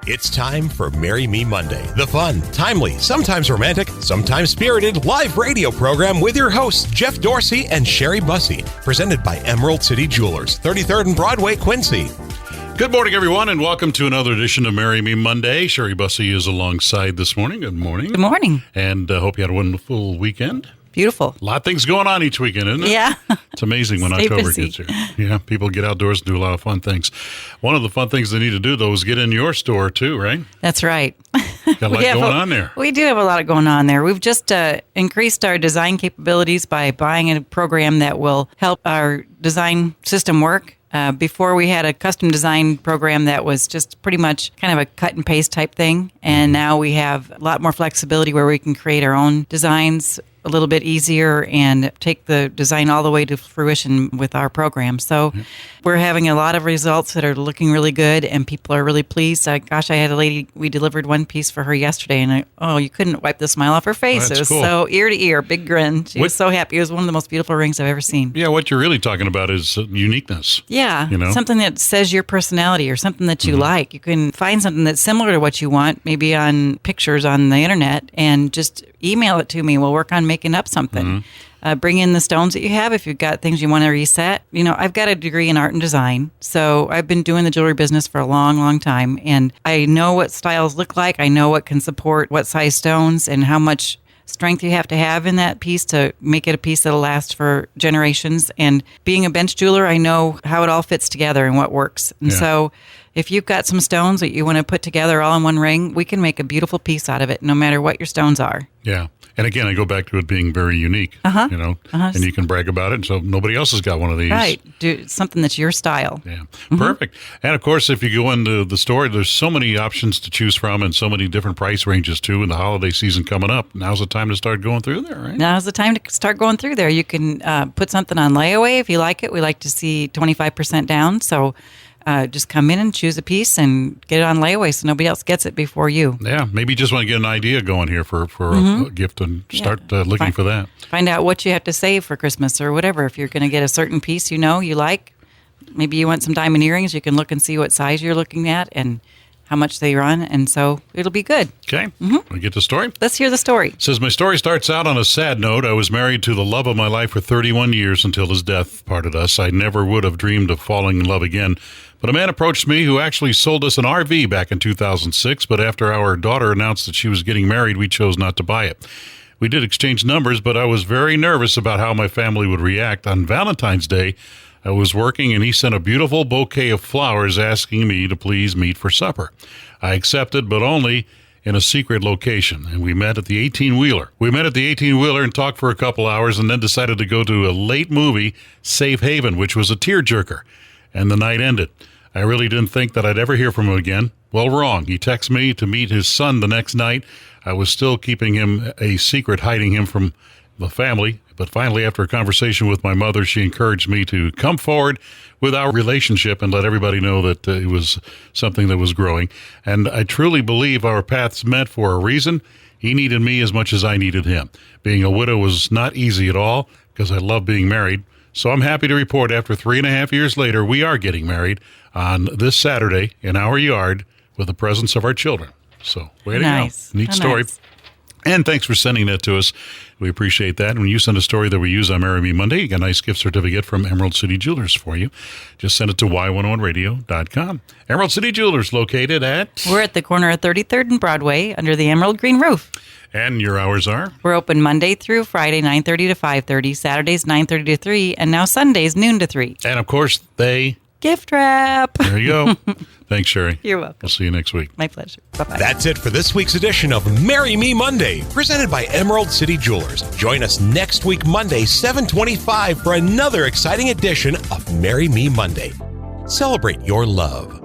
It's time for Marry Me Monday, the fun, timely, sometimes romantic, sometimes spirited live radio program with your hosts, Jeff Dorsey and Sherry Bussey, presented by Emerald City Jewelers, 33rd and Broadway, Quincy. Good morning, everyone, and welcome to another edition of Marry Me Monday. Sherry Bussey is alongside this morning. Good morning. Good morning. And hope you had a wonderful weekend. Beautiful. A lot of things going on each weekend, isn't it? Yeah. It's amazing when Stay October busy. gets here. Yeah, people get outdoors and do a lot of fun things. One of the fun things they need to do, though, is get in your store, too, right? That's right. Got a lot going on there. We do have a lot going on there. We've just increased our design capabilities by buying a program that will help our design system work. Before we had a custom design program that was just pretty much kind of a cut and paste type thing. And now we have a lot more flexibility where we can create our own designs a little bit easier and take the design all the way to fruition with our program. So we're having a lot of results that are looking really good and people are really pleased. I had a lady, we delivered one piece for her yesterday and you couldn't wipe the smile off her face. That's It was cool. so ear to ear, big grin. She was so happy. It was one of the most beautiful rings I've ever seen. Yeah, what you're really talking about is uniqueness. Yeah, You know? something that says your personality or something that you like. You can find something that's similar to what you want, maybe on pictures on the internet, and just email it to me. We'll work on making up something. Bring in the stones that you have if you've got things you want to reset. You know, I've got a degree in art and design, so I've been doing the jewelry business for a long, long time, and I know what styles look like. I know what can support what size stones and how much strength you have to have in that piece to make it a piece that'll last for generations. And being a bench jeweler, I know how it all fits together and what works. And so if you've got some stones that you want to put together all in one ring, we can make a beautiful piece out of it, no matter what your stones are. Yeah. And again, I go back to it being very unique, you know, and you can brag about it. So nobody else has got one of these. Right. Do something that's your style. Yeah. Perfect. And of course, if you go into the store, there's so many options to choose from and so many different price ranges too. And the holiday season coming up, now's the time to start going through there, right? Now's the time to start going through there. You can put something on layaway if you like it. We like to see 25% down. So just come in and choose a piece and get it on layaway so nobody else gets it before you. Yeah. Maybe you just want to get an idea going here for a gift and start looking for that. Find out what you have to save for Christmas or whatever. If you're going to get a certain piece you like, maybe you want some diamond earrings, you can look and see what size you're looking at and how much they run, and so it'll be good. Okay. We get the story? Let's hear the story. It says, my story starts out on a sad note. I was married to the love of my life for 31 years until his death parted us. I never would have dreamed of falling in love again. But a man approached me who actually sold us an RV back in 2006, but after our daughter announced that she was getting married, we chose not to buy it. We did exchange numbers, but I was very nervous about how my family would react. On Valentine's Day, I was working and he sent a beautiful bouquet of flowers asking me to please meet for supper. I accepted, but only in a secret location, and we met at the 18-wheeler. We met at the 18-wheeler and talked for a couple hours and then decided to go to a late movie, Safe Haven, which was a tearjerker, and the night ended. I really didn't think that I'd ever hear from him again. Well, wrong. He texted me to meet his son the next night. I was still keeping him a secret, hiding him from the family. But finally, after a conversation with my mother, she encouraged me to come forward with our relationship and let everybody know that it was something that was growing. And I truly believe our paths met for a reason. He needed me as much as I needed him. Being a widow was not easy at all because I love being married. So I'm happy to report after 3.5 years later, we are getting married on this Saturday in our yard with the presence of our children. So way to go. Neat story. Nice. And thanks for sending that to us. We appreciate that. And when you send a story that we use on Marry Me Monday, you get a nice gift certificate from Emerald City Jewelers for you. Just send it to y101radio.com. Emerald City Jewelers located at? We're at the corner of 33rd and Broadway under the Emerald Green Roof. And your hours are? We're open Monday through Friday, 9:30 to 5:30, Saturdays 9:30 to 3, and now Sundays noon to 3. And of course, they... Gift wrap. There you go. Thanks, Sherry. You're welcome. We'll see you next week. My pleasure. Bye-bye. That's it for this week's edition of Marry Me Monday, presented by Emerald City Jewelers. Join us next week, Monday, 7:25, for another exciting edition of Marry Me Monday. Celebrate your love.